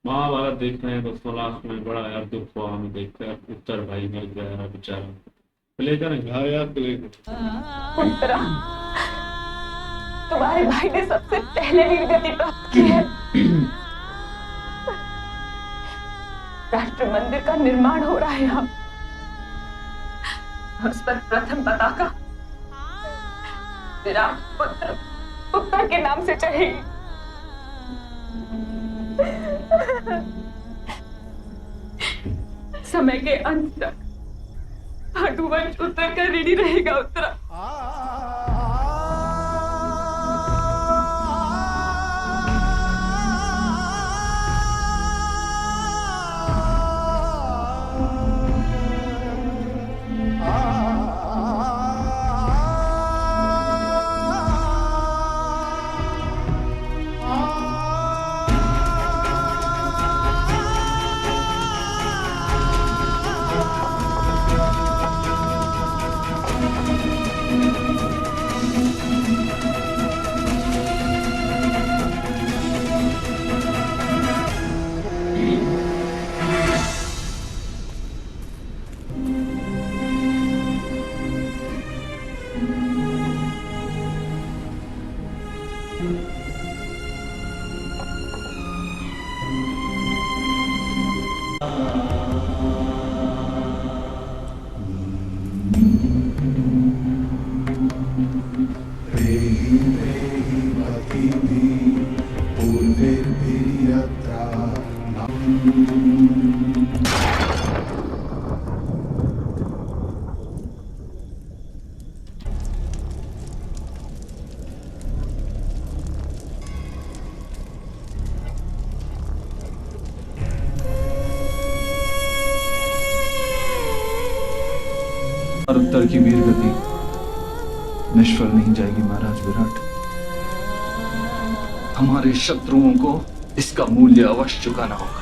महाभारत देख रहे हैं दोस्तों। लास्ट में बड़ा यार दुख हुआ हमें देखकर, उत्तर भाई मर गया यार बेचारा। प्ले करें? हाँ यार प्ले करें। उत्तरा, तुम्हारे भाई ने सबसे पहले वीर गति प्राप्त की है। राष्ट्र मंदिर का निर्माण हो रहा है यहाँ। उस पर प्रथम पताका विराट पुत्र उत्तर के नाम से चढ़ेगी। समय के अंत तक भानुवंश उत्तर का ऋणी रहेगा। उत्तरा, और उत्तर की वीर गति निष्फल नहीं जाएगी महाराज विराट। हमारे शत्रुओं को इसका मूल्य अवश्य चुकाना होगा।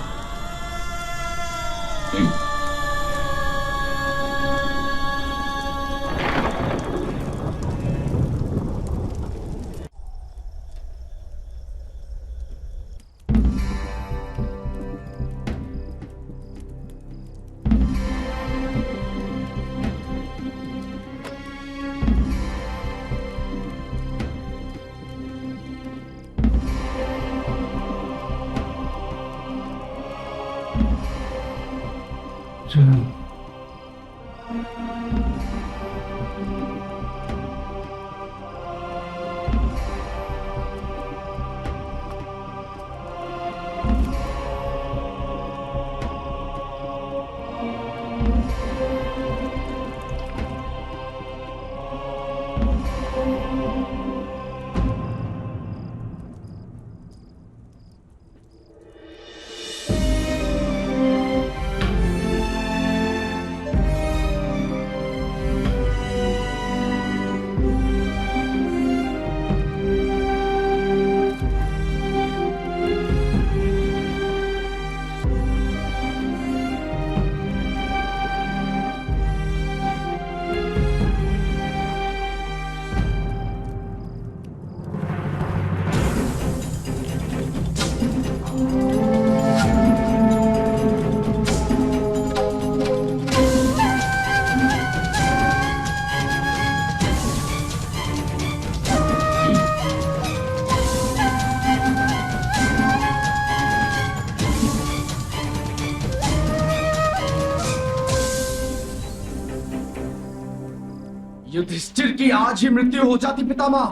युधिष्ठिर की आज ही मृत्यु हो जाती पितामह।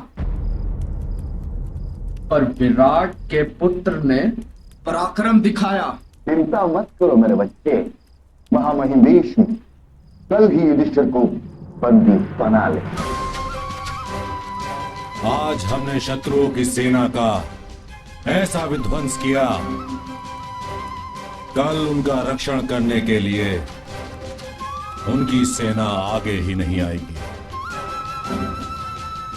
पर विराट के पुत्र ने पराक्रम दिखाया। चिंता मत करो मेरे बच्चे। महामहिम भीष्म कल ही युधिष्ठिर को बंदी बना ले। आज हमने शत्रुओं की सेना का ऐसा विध्वंस किया, कल उनका रक्षण करने के लिए उनकी सेना आगे ही नहीं आएगी।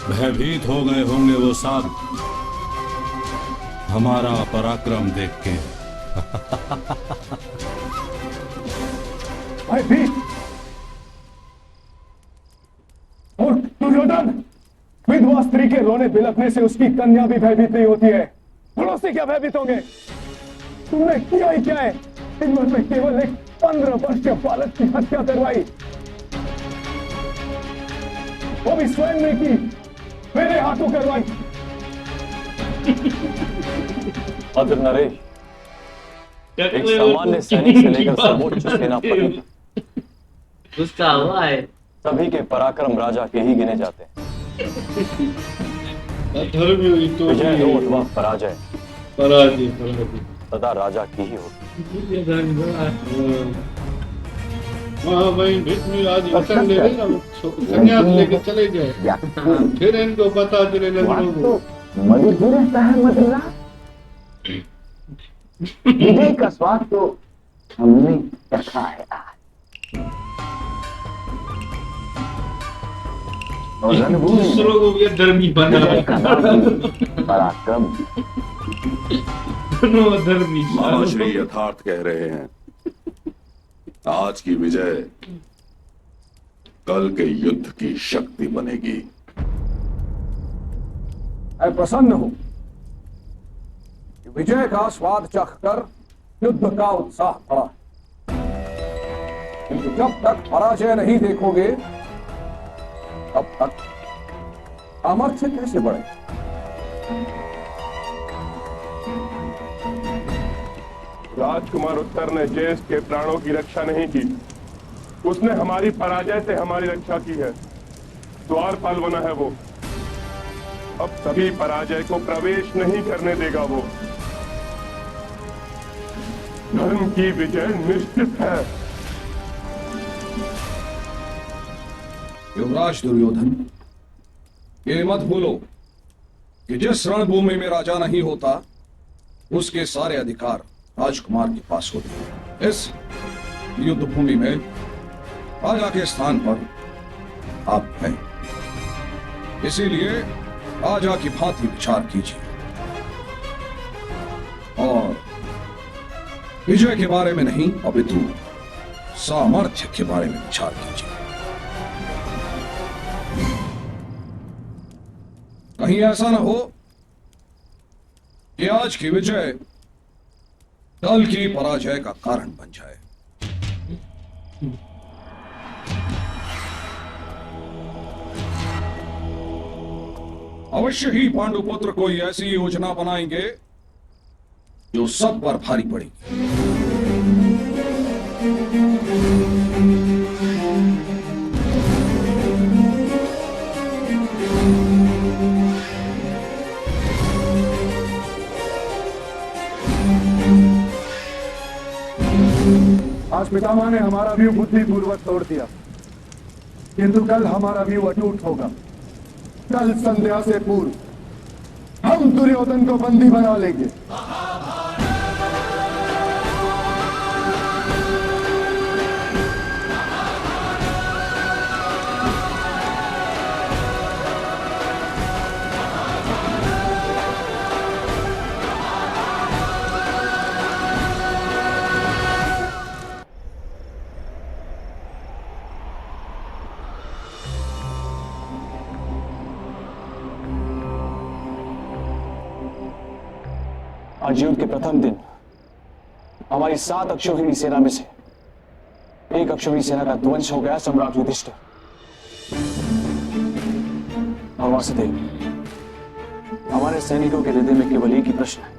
भयभीत हो गए होंगे वो सब हमारा पराक्रम देख के। भयभीत? और दुर्योधन, विधवा स्त्री के रोने बिलखने से उसकी कन्या भी भयभीत नहीं होती है। पड़ोसी क्या भयभीत होंगे? तुमने किया ही क्या है? हिम्मत में केवल एक 15 वर्षीय बालक की हत्या करवाई, वो भी स्वयं ने की, मेरे हाथों करवाई। अदर नरेश, एक सामान्य सैनिक से लेकर सर्वोच्च सेनापति गुस्सा हुआ है। सभी के पराक्रम राजा के ही गिने जाते हैं। अधर्मी हुई तो विजय हो अथवा पराजय, पराजय सदा राजा की ही होती है। महामहिम भीष्म आज वचन ले रहे ना, संन्यास लेके चले गए, फिर इनको पता चले लोगों को मधुर रहता है मदरा। विजय का स्वाद तो हमने चखा है आज। और रणभूमि दूसरों को भी धर्मी बना पराक्रम धर्मी। महाश्री यथार्थ कह रहे हैं। आज की विजय कल के युद्ध की शक्ति बनेगी। मैं प्रसन्न हूं कि विजय का स्वाद चखकर युद्ध का उत्साह बढ़ा, किंतु जब तक पराजय नहीं देखोगे तब तक सामर्थ्य कैसे बढ़े? राजकुमार उत्तर ने ज्येष्ठ के प्राणों की रक्षा नहीं की, उसने हमारी पराजय से हमारी रक्षा की है। द्वारपाल बना है वो, अब सभी पराजय को प्रवेश नहीं करने देगा वो। धर्म की विजय निश्चित है। युवराज दुर्योधन, ये मत भूलो कि जिस रणभूमि में राजा नहीं होता उसके सारे अधिकार राजकुमार के पास होते हैं। इस युद्ध भूमि में राजा के स्थान पर आप हैं, इसीलिए राजा की भांति विचार कीजिए और विजय के बारे में नहीं अपितु सामर्थ्य के बारे में विचार कीजिए। कहीं ऐसा ना हो कि आज की विजय कल की पराजय का कारण बन जाए। अवश्य ही पांडुपुत्र कोई ऐसी योजना बनाएंगे जो सब पर भारी पड़ेगी। आज पितामह ने हमारा व्यू बुद्धिपूर्वक तोड़ दिया, किंतु कल हमारा व्यू अटूट होगा। कल संध्या से पूर्व हम दुर्योधन को बंदी बना लेंगे। आज युद्ध के प्रथम दिन हमारी 7 अक्षौहिणी सेना में से एक अक्षौहिणी सेना का ध्वंस हो गया। सम्राट युधिष्ठिर और वासुदेव, हमारे सैनिकों के हृदय में केवल एक ही प्रश्न है,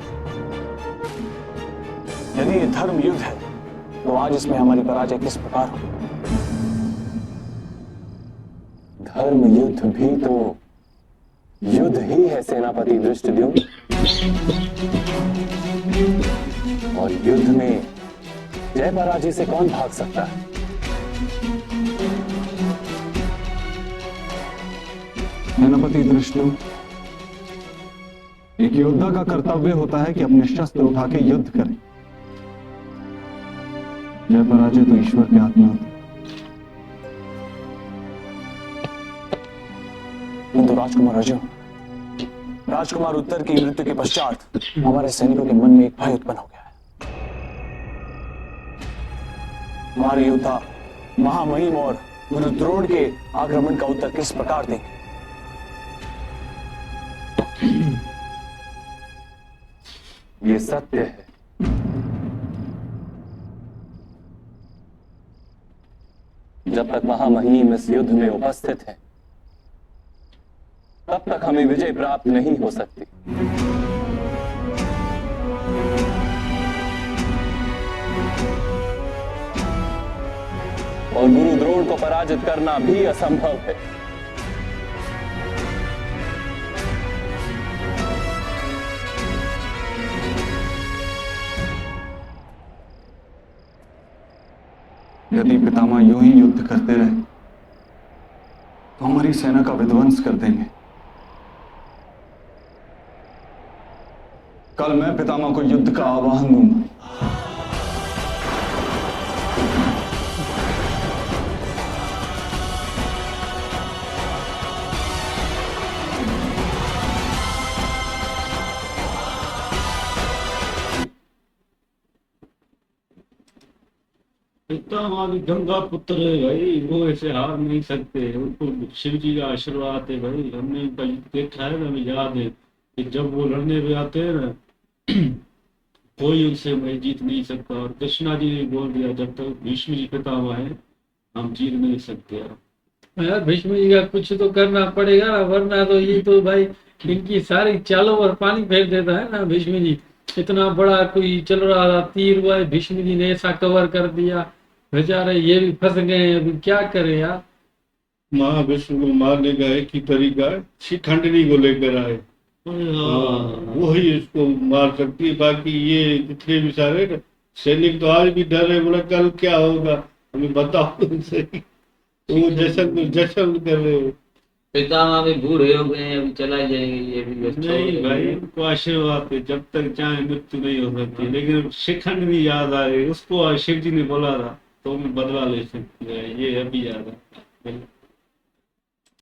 यदि ये धर्म युद्ध है तो आज इसमें हमारी पराजय किस प्रकार हो? धर्म युद्ध भी तो युद्ध ही है सेनापति धृष्टद्युम्न, और युद्ध में जय पराजय से कौन भाग सकता है? सेनापति धृष्टद्युम्न, एक योद्धा का कर्तव्य होता है कि अपने शस्त्र उठा के युद्ध करे। जय पराजय तो ईश्वर के हाथ में होती है। किंतु राजकुमार अर्जुन, राजकुमार उत्तर की मृत्यु के पश्चात हमारे सैनिकों के मन में एक भय उत्पन्न हो गया है। हमारे योद्धा महामहिम और गुरु द्रोण के आक्रमण का उत्तर किस प्रकार देंगे? ये सत्य है जब तक महामहिम इस युद्ध में उपस्थित है तब तक हमें विजय प्राप्त नहीं हो सकती। और गुरु द्रोण को पराजित करना भी असंभव है। यदि पितामह यूं ही युद्ध करते रहे तो हमारी सेना का विध्वंस कर देंगे। कल मैं पितामह को युद्ध का आह्वान दूंगा। पितामह भी गंगा पुत्र है भाई, वो ऐसे हार नहीं सकते। उनको शिव जी का आशीर्वाद है भाई। हमने उनका युद्ध देखा है, हमें याद है कि जब वो लड़ने पे आते हैं ना कोई उनसे भाई जीत नहीं सकता। और कृष्णा जी ने बोल दिया जब तक भीष्म जी पितामह है हम जीत नहीं सकते। यार भीष्म जी का कुछ तो करना पड़ेगा ना, वरना तो ये तो भाई इनकी सारी चालों पर पानी फेर देता है ना भीष्म जी। इतना बड़ा कोई चल रहा था, तीर हुआ है, भीष्म जी ने ऐसा कवर कर दिया, बेचारे ये भी फंस गए। अभी क्या करे यार। महाविष्णु को मारने का एक ही तरीका है, शिखंडनी को लेकर आए, वही इसको मार सकती है। बाकी ये जितने भी सारे ना सैनिक तो आज भी डर है, बोला कल क्या होगा हमें बताओ उनसे। तो वो जश्न कर रहे हो। पितामह भी बूढ़े हो गए हैं, अभी चला जाएंगे ये भी। नहीं भाई उनको आशीर्वाद है, जब तक चाहे मृत्यु नहीं हो सकती। लेकिन शिखंड भी याद आ गई, उसको शिव जी ने बोला था तो मैं बदला ले सकती है, ये अभी याद है।